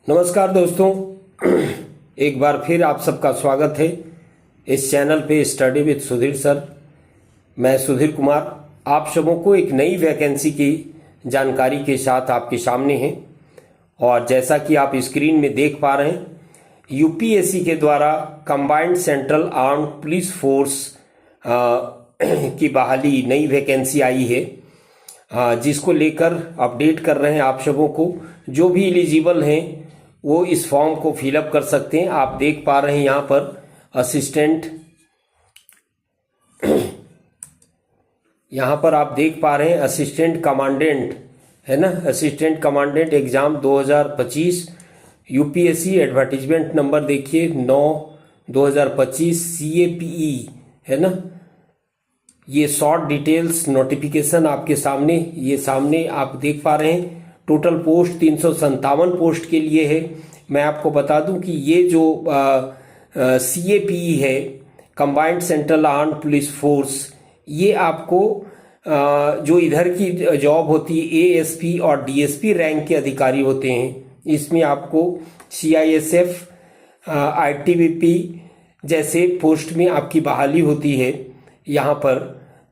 नमस्कार दोस्तों, एक बार फिर आप सबका स्वागत है इस चैनल पे स्टडी विद सुधीर सर। मैं सुधीर कुमार आप सबों को एक नई वैकेंसी की जानकारी के साथ आपके सामने हैं। और जैसा कि आप स्क्रीन में देख पा रहे हैं, यूपीएससी के द्वारा combined central armed police force की बहाली नई वैकेंसी आई है, जिसको लेकर अपडेट कर रहे हैं आप सबों को। जो भी एलिजिबल हैं वो इस फॉर्म को फिलअप कर सकते हैं। आप देख पा रहे हैं यहाँ पर असिस्टेंट, यहाँ पर आप देख पा रहे हैं असिस्टेंट कमांडेंट, है ना। Assistant commandant exam 2025 UPSC advertisement number देखिए 9/2025 CAPE, है ना। ये शॉर्ट डिटेल्स नोटिफिकेशन आपके सामने, ये सामने आप देख पा रहे हैं। टोटल पोस्ट 357 पोस्ट के लिए है। मैं आपको बता दूं कि ये जो CAPE है, combined central armed police force, ये आपको जो इधर की जॉब होती है ASP और DSP रैंक के अधिकारी होते हैं, इसमें आपको CISF, ITBP जैसे पोस्ट में आपकी बहाली होती है यहाँ पर।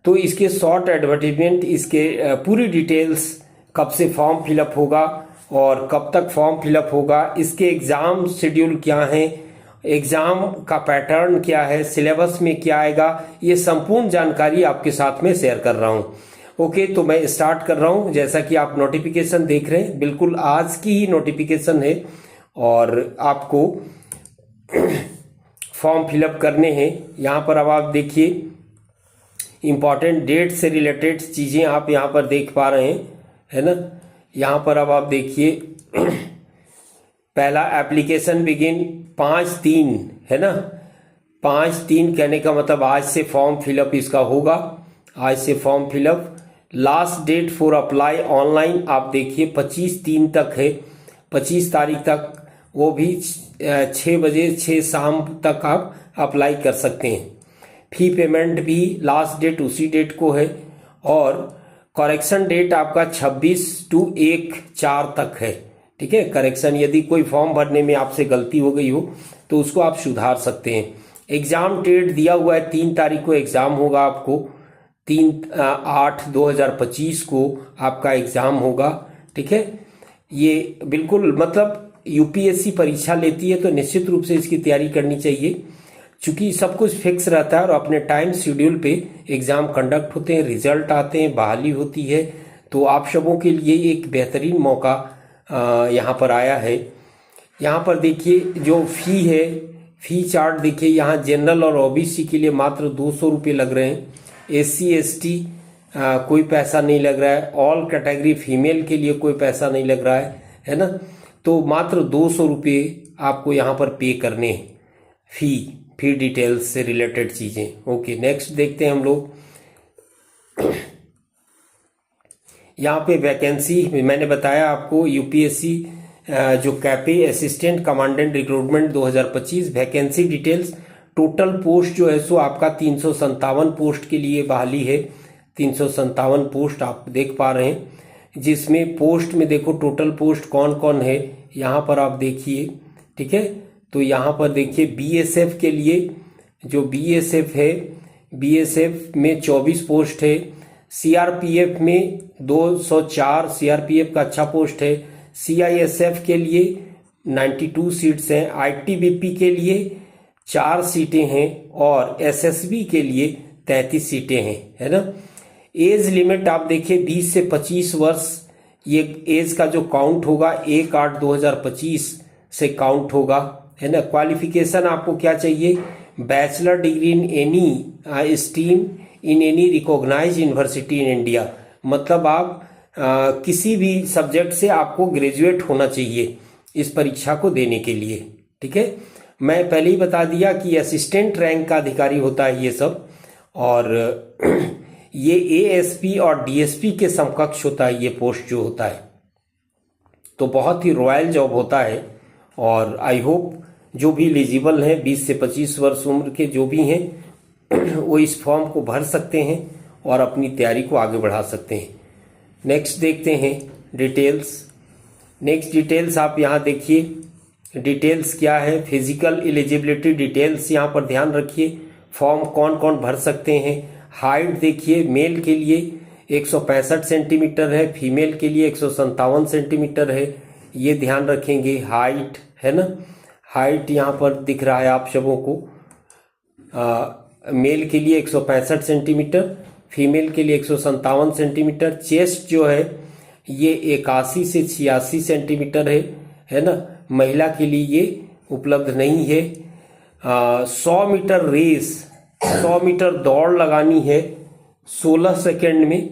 तो इसके शॉर्ट एडवर्टीजमेंट, इसके पूरी डिटेल्स, कब से फॉर्म फिलअप होगा और कब तक फॉर्म फिलअप होगा, इसके एग्ज़ाम शेड्यूल क्या है, एग्ज़ाम का पैटर्न क्या है, सिलेबस में क्या आएगा, ये संपूर्ण जानकारी आपके साथ में शेयर कर रहा हूँ। ओके, तो मैं स्टार्ट कर रहा हूँ। जैसा कि आप नोटिफिकेशन देख रहे हैं, बिल्कुल आज की ही नोटिफिकेशन है और आपको फॉर्म फिलअप करने हैं। यहाँ पर अब आप देखिए इम्पॉर्टेंट डेट से रिलेटेड चीज़ें आप यहाँ पर देख पा रहे हैं, है ना। यहाँ पर अब आप देखिए पहला एप्लीकेशन बिगिन 5/3, है ना। 5/3 कहने का मतलब आज से फॉर्म फिलअप इसका होगा, आज से form fill up. Last date for apply online आप देखिए 25/3 तक है, 25 तारीख तक, वो भी 6 बजे 6 शाम तक आप अप्लाई कर सकते हैं। फी पेमेंट भी लास्ट डेट उसी डेट को है और करेक्शन डेट आपका 26/1/4 तक है, ठीक है। करेक्शन, यदि कोई फॉर्म भरने में आपसे गलती हो गई हो तो उसको आप सुधार सकते हैं। एग्जाम डेट दिया हुआ है 3 तारीख को एग्जाम होगा आपको, 3/8/2025 को आपका एग्जाम होगा, ठीक है। ये बिल्कुल मतलब यूपीएससी परीक्षा लेती है तो निश्चित रूप से इसकी तैयारी करनी चाहिए, चूंकि सब कुछ फिक्स रहता है और अपने टाइम शेड्यूल पे एग्जाम कंडक्ट होते हैं, रिजल्ट आते हैं, बहाली होती है। तो आप सबों के लिए एक बेहतरीन मौका यहाँ पर आया है। यहाँ पर देखिए जो फी है, फी चार्ट देखिए, यहाँ जनरल और ओबीसी के लिए मात्र 200 रुपये लग रहे हैं। SC ST कोई पैसा नहीं लग रहा है। ऑल कैटेगरी फीमेल के लिए कोई पैसा नहीं लग रहा है ना। तो मात्र 200 रुपये आपको यहाँ पर पे करने हैं, फी डिटेल्स से रिलेटेड चीजें। ओके, नेक्स्ट देखते हैं हम लोग। यहाँ पे वैकेंसी मैंने बताया आपको, यूपीएससी जो CAPF assistant commandant recruitment 2025 vacancy details. Total post जो है सो आपका 357 पोस्ट के लिए बहाली है। 357 पोस्ट आप देख पा रहे हैं, जिसमें पोस्ट में देखो टोटल पोस्ट कौन कौन है यहाँ पर आप देखिए, ठीक है। तो यहाँ पर देखिए BSF के लिए, जो BSF है, BSF में 24 पोस्ट है। CRPF में 204, CRPF का अच्छा पोस्ट है। CISF के लिए 92 सीट्स हैं। ITBP के लिए 4 सीटें हैं और SSB के लिए 33 सीटें हैं, है ना। एज लिमिट आप देखिए 20 से 25 वर्ष, ये एज का जो काउंट होगा 1/8/2025 से काउंट होगा, है ना। क्वालिफिकेशन आपको क्या चाहिए? Bachelor degree in any stream in any recognise university in India, मतलब आप किसी भी सब्जेक्ट से आपको ग्रेजुएट होना चाहिए इस परीक्षा को देने के लिए, ठीक है। मैं पहले ही बता दिया कि असिस्टेंट रैंक का अधिकारी होता है ये सब, और ये ASP और DSP के समकक्ष होता है ये पोस्ट जो होता है। तो बहुत ही रॉयल जॉब होता है और आई होप जो भी एलिजिबल हैं 20 से 25 वर्ष उम्र के जो भी हैं वो इस फॉर्म को भर सकते हैं और अपनी तैयारी को आगे बढ़ा सकते हैं। नेक्स्ट देखते हैं डिटेल्स। नेक्स्ट डिटेल्स आप यहाँ देखिए, डिटेल्स क्या है, फिजिकल एलिजिबिलिटी डिटेल्स यहाँ पर ध्यान रखिए, फॉर्म कौन कौन भर सकते हैं। हाइट देखिए, मेल के लिए 165 सेंटीमीटर है, फीमेल के लिए 157 सेंटीमीटर है, ये ध्यान रखेंगे। हाइट है ना, हाइट यहाँ पर दिख रहा है आप सबों को, मेल के लिए 165 सेंटीमीटर, फीमेल के लिए 157 सेंटीमीटर। चेस्ट जो है ये 81 से 86 सेंटीमीटर है ना, महिला के लिए ये उपलब्ध नहीं है। 100 मीटर रेस, 100 मीटर दौड़ लगानी है 16 सेकंड में,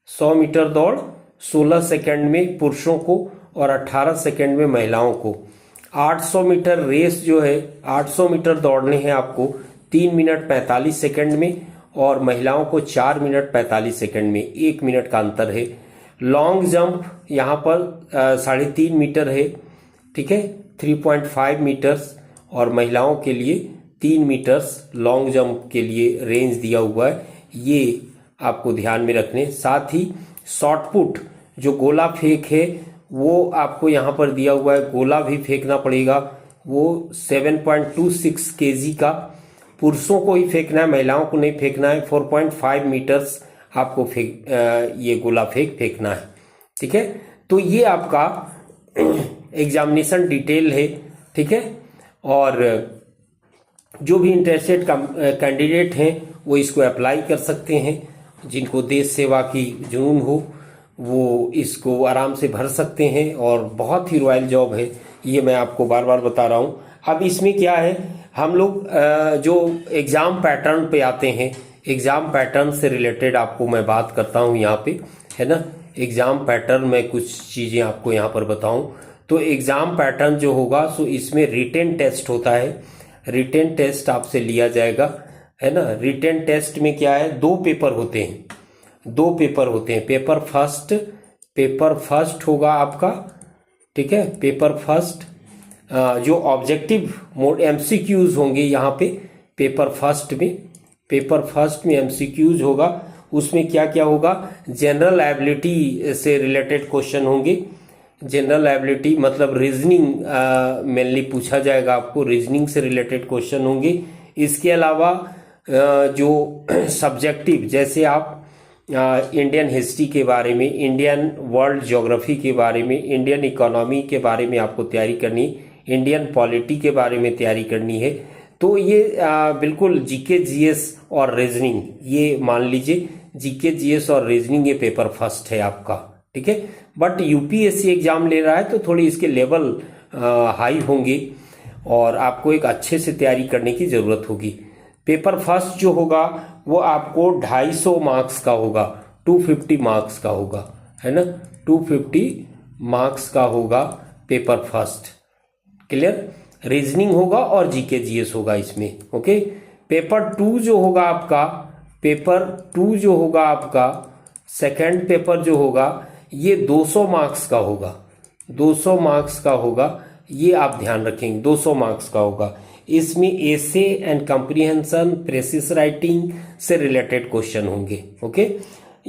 100 मीटर दौड़ 16 सेकंड में पुरुषों को और 18 सेकंड में महिलाओं को। 800 मीटर रेस जो है, 800 मीटर दौड़ने हैं आपको 3 मिनट 45 सेकंड में, और महिलाओं को 4 मिनट 45 सेकंड में, 1 मिनट का अंतर है। लॉन्ग जंप यहाँ पर 3.5 मीटर है, ठीक है, 3.5 मीटर्स, और महिलाओं के लिए 3 मीटर्स लॉन्ग जंप के लिए रेंज दिया हुआ है, ये आपको ध्यान में रखने। साथ ही शॉट पुट जो गोला फेंक है वो आपको यहाँ पर दिया हुआ है, गोला भी फेंकना पड़ेगा, वो 7.26 केजी का पुरुषों को ही फेंकना है, महिलाओं को नहीं फेंकना है। 4.5 मीटर्स आपको ये गोला फेंकना है, ठीक है। तो ये आपका एग्जामिनेशन डिटेल है, ठीक है। और जो भी इंटरेस्टेड कैंडिडेट हैं वो इसको अप्लाई कर सकते हैं, जिनको देश सेवा की जुनून हो वो इसको आराम से भर सकते हैं, और बहुत ही रॉयल जॉब है, ये मैं आपको बार बार बता रहा हूँ। अब इसमें क्या है, हम लोग जो एग्ज़ाम पैटर्न पे आते हैं, एग्ज़ाम पैटर्न से रिलेटेड आपको मैं बात करता हूँ यहाँ पे, है ना। एग्ज़ाम पैटर्न में कुछ चीज़ें आपको यहाँ पर बताऊँ तो एग्ज़ाम पैटर्न जो होगा सो इसमें रिटेन टेस्ट होता है, रिटेन टेस्ट आपसे लिया जाएगा, है ना। रिटेन टेस्ट में क्या है, 2 पेपर होते हैं, 2 पेपर होते हैं। पेपर फर्स्ट होगा आपका, ठीक है, पेपर फर्स्ट जो ऑब्जेक्टिव मोड एमसीक्यूज होंगे यहाँ पे पेपर फर्स्ट में एमसीक्यूज होगा। उसमें क्या क्या होगा, जनरल एबिलिटी से रिलेटेड क्वेश्चन होंगे। जनरल एबिलिटी मतलब रीजनिंग मेनली पूछा जाएगा आपको, रीजनिंग से रिलेटेड क्वेश्चन होंगे। इसके अलावा जो सब्जेक्टिव, जैसे आप इंडियन हिस्ट्री के बारे में, इंडियन वर्ल्ड ज्योग्राफी के बारे में, इंडियन इकोनॉमी के बारे में आपको तैयारी करनी, इंडियन पॉलिटी के बारे में तैयारी करनी है, तो ये बिल्कुल जीके जीएस और रीजनिंग, ये मान लीजिए जीके जीएस और रीजनिंग ये पेपर फर्स्ट है आपका, ठीक है। बट यूपीएससी एग्जाम ले रहा है तो थोड़ी इसके लेवल हाई होंगे और आपको एक अच्छे से तैयारी करने की जरूरत होगी। पेपर फर्स्ट जो होगा वो आपको 250 मार्क्स का होगा, 250 मार्क्स का होगा, है ना, 250 मार्क्स का होगा पेपर फर्स्ट, क्लियर। रीजनिंग होगा और जीके जीएस होगा इसमें, ओके। पेपर 2 जो होगा आपका, सेकंड पेपर जो होगा ये 200 मार्क्स का होगा, 200 मार्क्स का होगा, ये आप ध्यान रखेंगे, 200 मार्क्स का होगा। इसमें एसे एंड कॉम्प्रिहेंशन, प्रेसिस राइटिंग से रिलेटेड क्वेश्चन होंगे, ओके।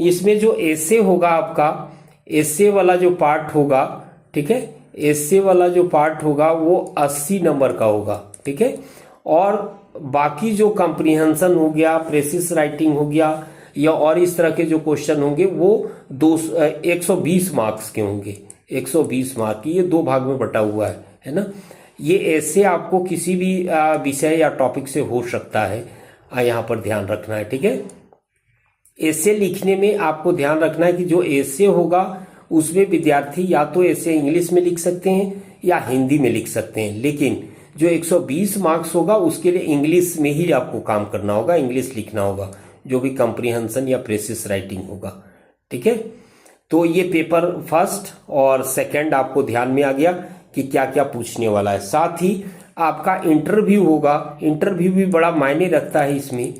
इसमें जो एसे होगा आपका, एसे वाला जो पार्ट होगा, ठीक है, एसे वाला जो पार्ट होगा वो 80 नंबर का होगा, ठीक है। और बाकी जो कॉम्प्रिहेंशन हो गया, प्रेसिस राइटिंग हो गया, या और इस तरह के जो क्वेश्चन होंगे वो 120 मार्क्स के होंगे, 120 मार्क की, ये 2 भाग में बटा हुआ है ना। ये ऐसे आपको किसी भी विषय या टॉपिक से हो सकता है, यहाँ पर ध्यान रखना है, ठीक है। ऐसे लिखने में आपको ध्यान रखना है कि जो ऐसे होगा उसमें विद्यार्थी या तो ऐसे इंग्लिश में लिख सकते हैं या हिंदी में लिख सकते हैं, लेकिन जो 120 मार्क्स होगा उसके लिए इंग्लिश में ही आपको काम करना होगा, इंग्लिश लिखना होगा, जो भी कॉम्प्रिहेंशन या प्रेसिस राइटिंग होगा, ठीक है। तो ये पेपर फर्स्ट और सेकंड आपको ध्यान में आ गया कि क्या क्या पूछने वाला है। साथ ही आपका इंटरव्यू होगा, इंटरव्यू भी बड़ा मायने रखता है इसमें,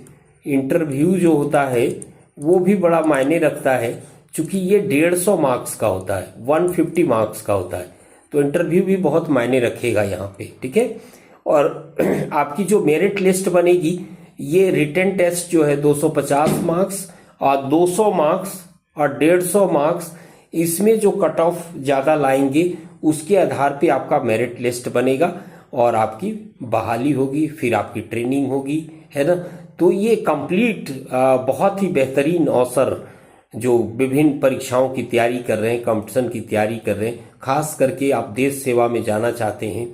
इंटरव्यू जो होता है वो भी बड़ा मायने रखता है, चूंकि ये 150 मार्क्स का होता है, 150 मार्क्स का होता है, तो इंटरव्यू भी बहुत मायने रखेगा यहाँ पे, ठीक है। और आपकी जो मेरिट लिस्ट बनेगी, ये रिटन टेस्ट जो है 250 मार्क्स और 200 मार्क्स और 150 मार्क्स, इसमें जो कट ऑफ ज्यादा लाएंगे उसके आधार पे आपका मेरिट लिस्ट बनेगा और आपकी बहाली होगी, फिर आपकी ट्रेनिंग होगी, है ना। तो ये कंप्लीट बहुत ही बेहतरीन अवसर जो विभिन्न परीक्षाओं की तैयारी कर रहे हैं, कंपटीशन की तैयारी कर रहे हैं, खास करके आप देश सेवा में जाना चाहते हैं,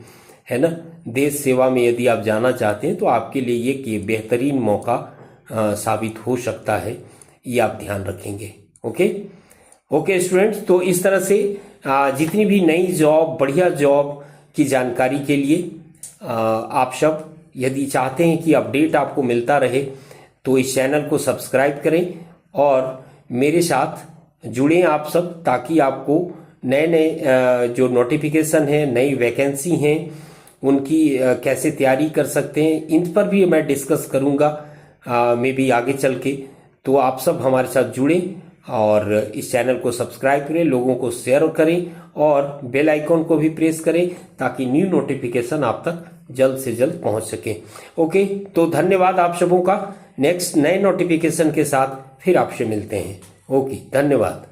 है ना। देश सेवा में यदि आप जाना चाहते हैं तो आपके लिए ये बेहतरीन मौका साबित हो सकता है, ये आप ध्यान रखेंगे। ओके स्टूडेंट्स, तो इस तरह से जितनी भी नई जॉब, बढ़िया जॉब की जानकारी के लिए आप सब यदि चाहते हैं कि अपडेट आपको मिलता रहे तो इस चैनल को सब्सक्राइब करें और मेरे साथ जुड़ें आप सब, ताकि आपको नए नए जो नोटिफिकेशन है, नई वैकेंसी हैं, उनकी कैसे तैयारी कर सकते हैं, इन पर भी मैं डिस्कस करूंगा मे भी आगे चल के। तो आप सब हमारे साथ जुड़ें और इस चैनल को सब्सक्राइब करें, लोगों को शेयर करें और बेल आइकॉन को भी प्रेस करें ताकि न्यू नोटिफिकेशन आप तक जल्द से जल्द पहुंच सके। ओके, तो धन्यवाद आप सबों का। नेक्स्ट नए नोटिफिकेशन के साथ फिर आपसे मिलते हैं। ओके, धन्यवाद।